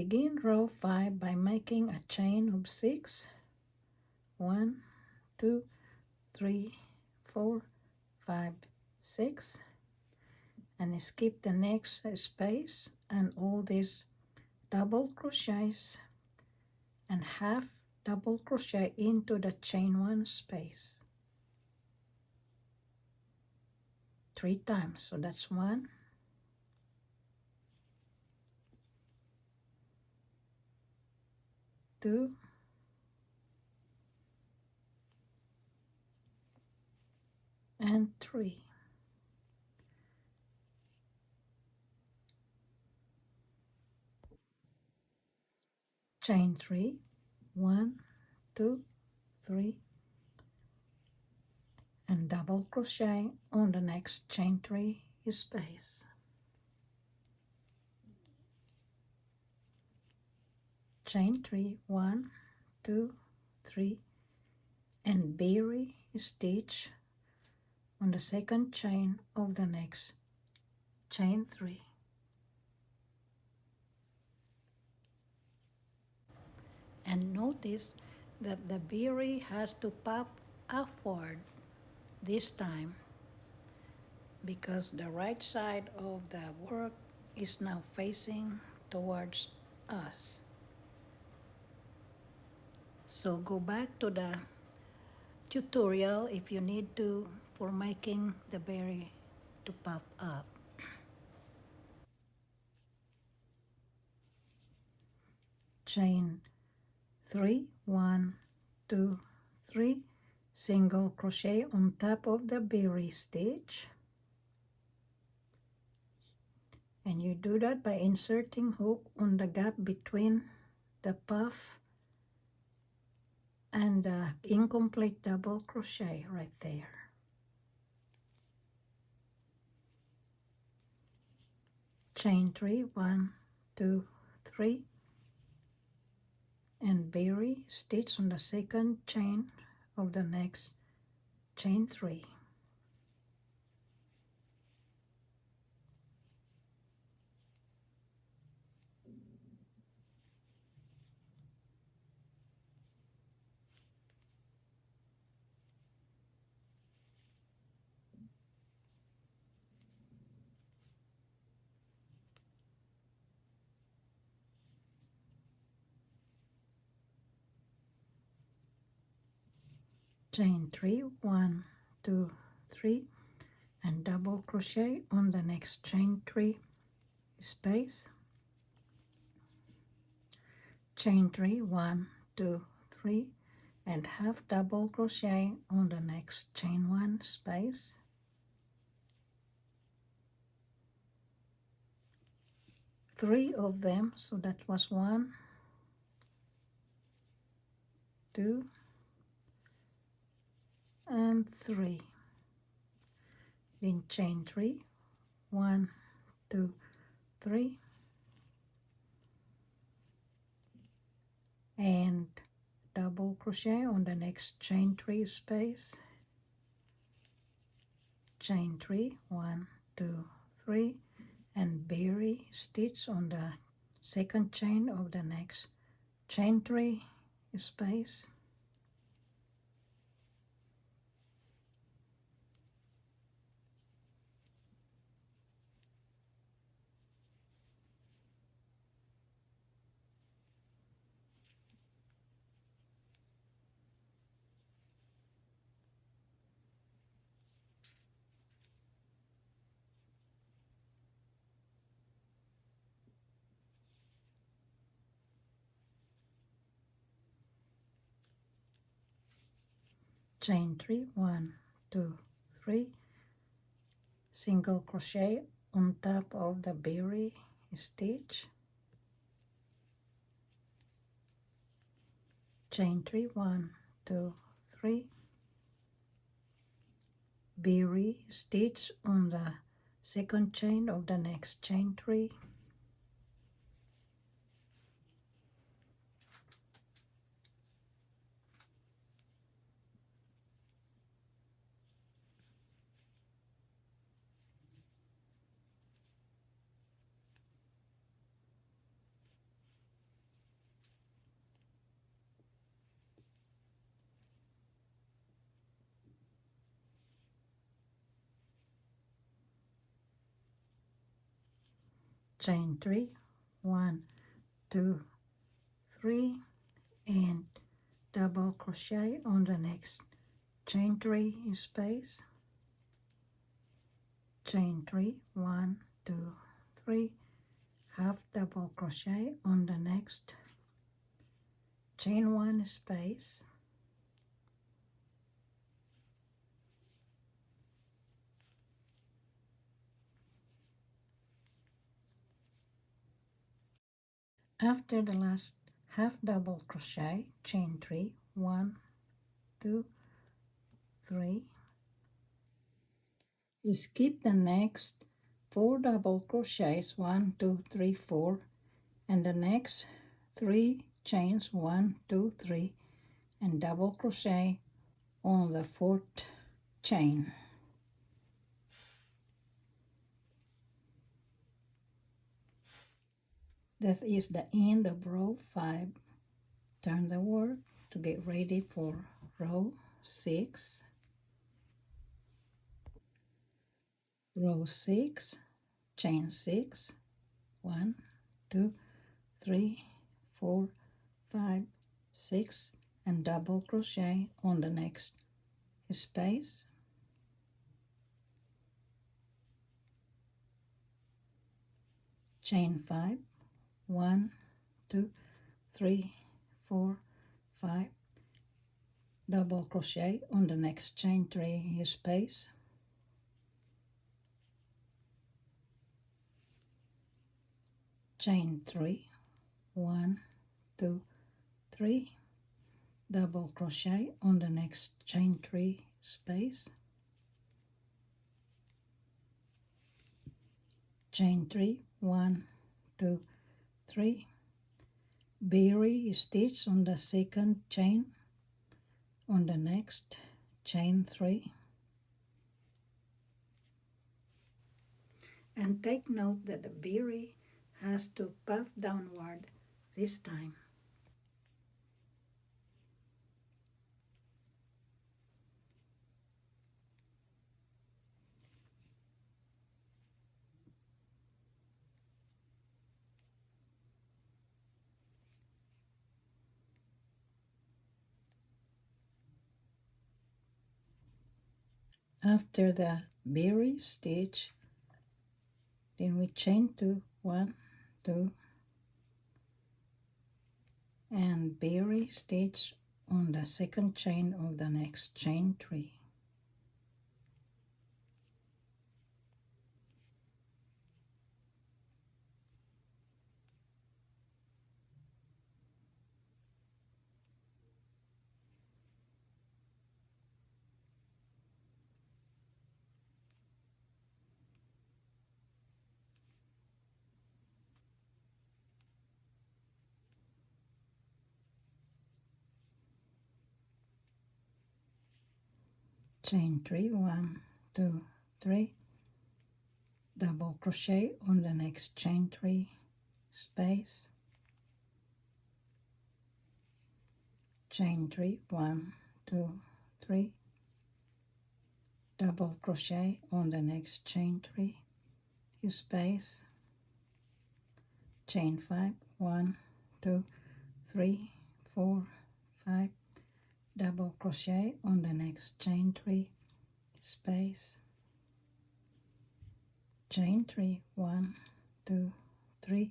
begin row 5 by making a chain of 6. 1, 2, 3, 4, 5, 6, and skip the next space and all these double crochets and half double crochet into the chain 1 space 3 times. So that's 1, 2, and 3. Chain 3, 1, 2, 3, and double crochet on the next chain 3 space. Chain 3, 1, 2, 3, and bury stitch on the second chain of the next chain 3. And notice that the bury has to pop upward this time because the right side of the work is now facing towards us. So go back to the tutorial if you need to for making the berry to pop up. Chain 3, 1, 2, 3, single crochet on top of the berry stitch, and you do that by inserting hook on the gap between the puff and the incomplete double crochet right there. Chain 3, 1, 2, 3, and bury stitch on the second chain of the next chain 3. Chain 3, 1, 2, 3, and double crochet on the next chain 3 space. Chain 3, 1, 2, 3, and half double crochet on the next chain 1 space. Three of them, so that was 1, 2, and 3. Then chain 3, 1, 2, 3, and double crochet on the next chain 3 space. Chain 3, 1, 2, 3, and bury stitch on the second chain of the next chain 3 space. Chain 3, 1, 2, 3, single crochet on top of the bury stitch. Chain 3, 1, 2, 3, bury stitch on the second chain of the next chain 3. chain 3, 1, 2, 3, and double crochet on the next chain 3 space, chain 3, 1, 2, 3, half double crochet on the next chain 1 space, after the last half double crochet, chain 3, 1, 2, 3, skip the next 4 double crochets, 1, 2, 3, 4, and the next 3 chains, 1, 2, 3, and double crochet on the 4th chain. That is the end of row 5. Turn the work to get ready for row 6. Row 6, chain 6, 1, 2, 3, 4, 5, 6, and double crochet on the next space. Chain 5, 1, 2, 3, 4, 5, double crochet on the next chain 3 space. Chain 3, 1, 2, 3, double crochet on the next chain 3 space. Chain 3, 1, 2, 3, bury stitch on the 2nd chain on the next chain 3. And take note that the bury has to puff downward this time. After the bury stitch, then we chain 2, 1, 2, and bury stitch on the 2nd chain of the next chain 3. Chain 3, 1, 2, 3, double crochet on the next chain 3 space, chain 3, 1, 2, 3, double crochet on the next chain 3 space, chain 5, 1, 2, 3, 4, 5, double crochet on the next chain 3 space, chain 3, 1, 2, 3,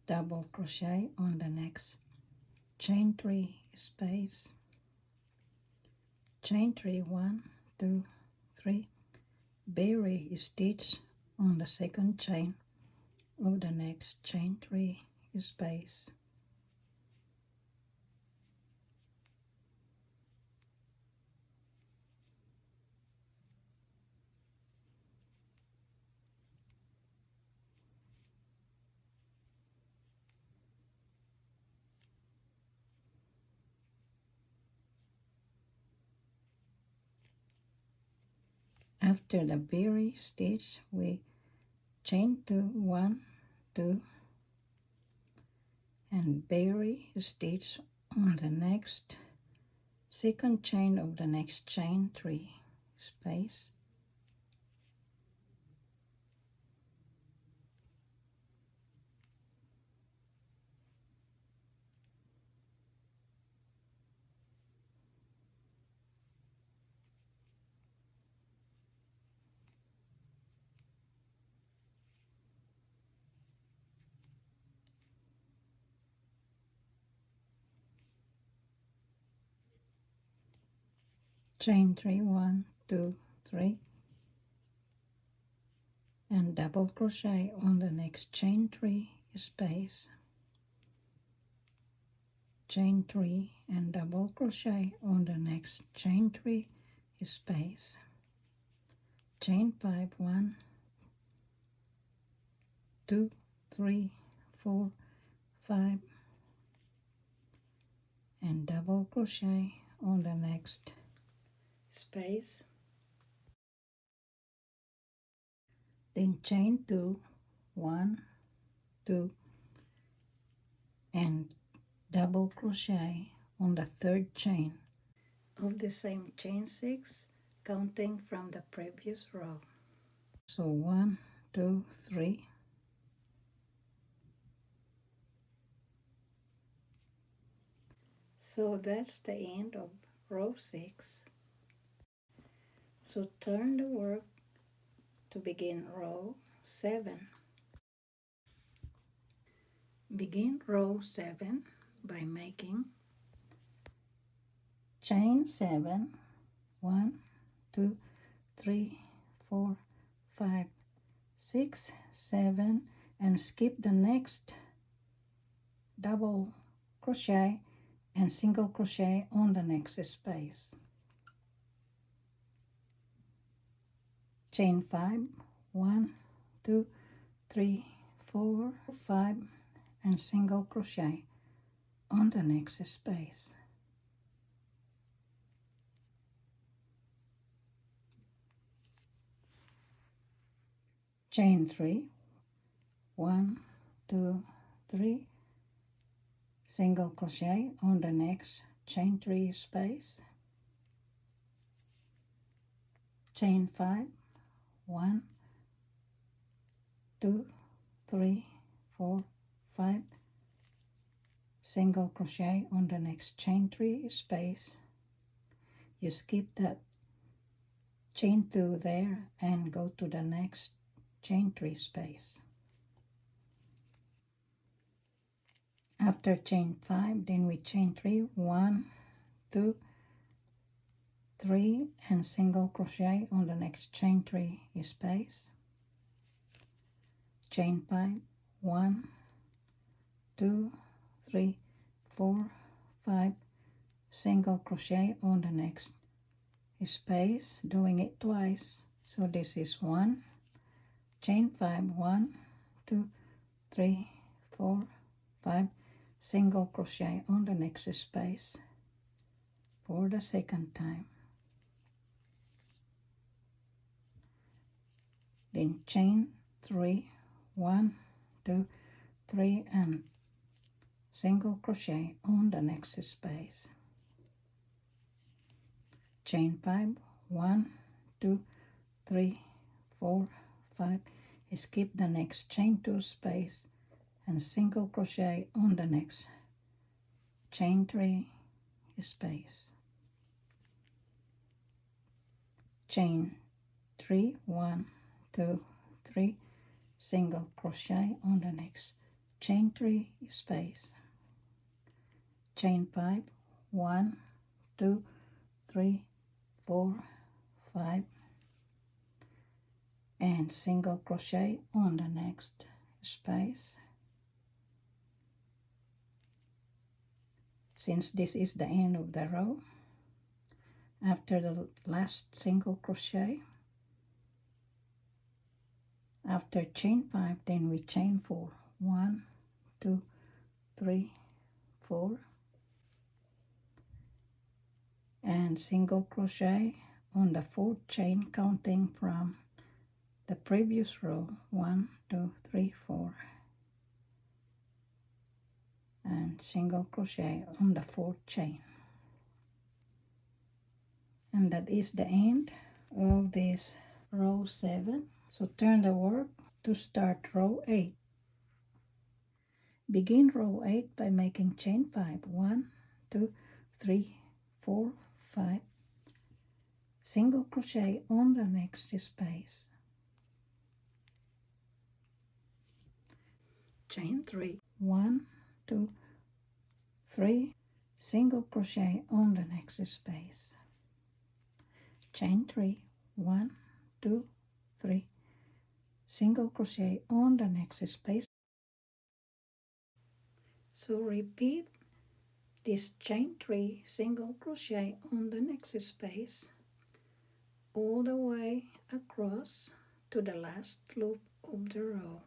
double crochet on the next chain 3 space, chain 3, 1, 2, 3, bury stitch on the 2nd chain of the next chain 3 space. After the bury stitch, we chain 2, 1, 2, and bury stitch on the next 2nd chain of the next chain 3 space. chain 3, 1, 2, 3, and double crochet on the next chain 3 space, chain 3 and double crochet on the next chain 3 space, chain 5, 1, 2, 3, 4, 5, and double crochet on the next space, then chain 2, 1, 2, and double crochet on the third chain of the same chain 6, counting from the previous row. So 1, 2, 3, so that's the end of row 6. So turn the work to begin row 7. Begin row 7 by making chain 7, 1, 2, 3, 4, 5, 6, 7, and skip the next double crochet and single crochet on the next space. Chain 5, 1, 2, 3, 4, 5, and single crochet on the next space. Chain 3, 1, 2, 3, single crochet on the next chain 3 space, chain 5, 1, 2, 3, 4, 5, single crochet on the next chain 3 space. You skip that chain 2 there and go to the next chain 3 space. After chain 5, then we chain 3, 1, 2, 3, and single crochet on the next chain 3 space, chain 5, 1, 2, 3, 4, 5, single crochet on the next space, doing it twice. So this is 1, chain 5, 1, 2, 3, 4, 5, single crochet on the next space for the second time. Then chain 3, 1, 2, 3, and single crochet on the next space. Chain 5, 1, 2, 3, 4, 5, skip the next chain 2 space and single crochet on the next chain 3 space. Chain 3, 1, 2, 3, single crochet on the next chain 3 space. Chain 5, 1, 2, 3, 4, 5, and single crochet on the next space. Since this is the end of the row, after the last single crochet, after chain 5, then we chain 4, 1, 2, 3, 4, and single crochet on the 4th chain, counting from the previous row, 1, 2, 3, 4, and single crochet on the 4th chain. And that is the end of this row 7. So turn the work to start row 8. Begin row 8 by making chain 5, 1, 2, 3, 4, 5, single crochet on the next space, chain 3, 1, 2, 3, single crochet on the next space, chain 3, 1, 2, 3, single crochet on the next space. So repeat this chain 3 single crochet on the next space all the way across to the last loop of the row.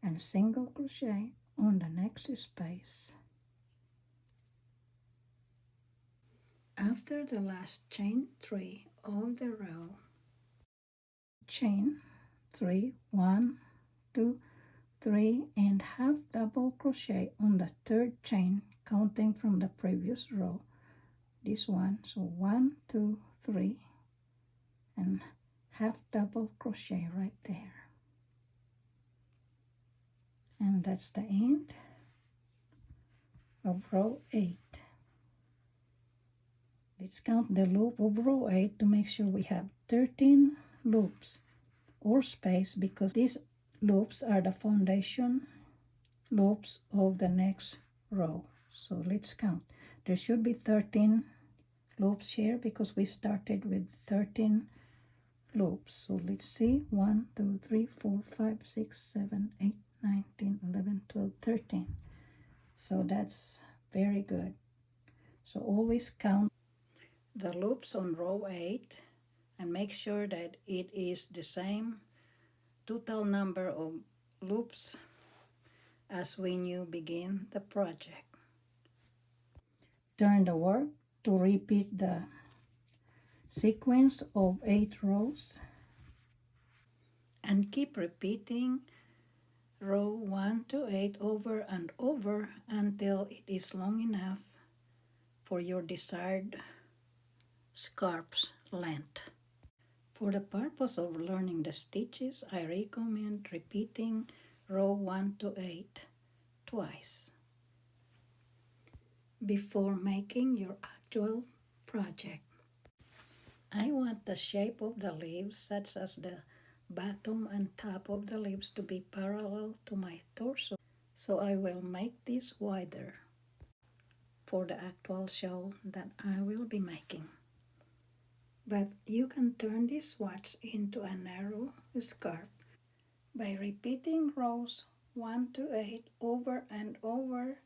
And single crochet on the next space. After the last chain 3 of the row, chain 3, 1, 2, 3, and half double crochet on the third chain, counting from the previous row. This one, so 1, 2, 3, and half double crochet right there. And that's the end of row 8. Let's count the loop of row 8 to make sure we have 13 loops or space, because these loops are the foundation loops of the next row. So let's count. There should be 13 loops here because we started with 13 loops. So let's see, 1, 2, 3, 4, 5, 6, 7, 8, 9, 10, 11, 12, 13. So that's very good. So always count the loops on row 8 and make sure that it is the same total number of loops as when you begin the project. Turn the work to repeat the sequence of 8 rows and keep repeating row 1 to 8 over and over until it is long enough for your desired scarf's length. For the purpose of learning the stitches, I recommend repeating row 1 to 8 twice before making your actual project. I want the shape of the leaves, such as the bottom and top of the leaves, to be parallel to my torso, so I will make this wider for the actual shawl that I will be making. But you can turn this swatch into a narrow scarf by repeating rows 1 to 8 over and over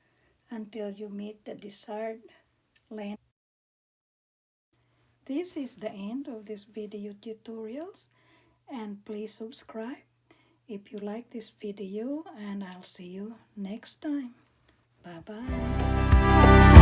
until you meet the desired length. This is the end of this video tutorials, and please subscribe if you like this video, and I'll see you next time. Bye bye.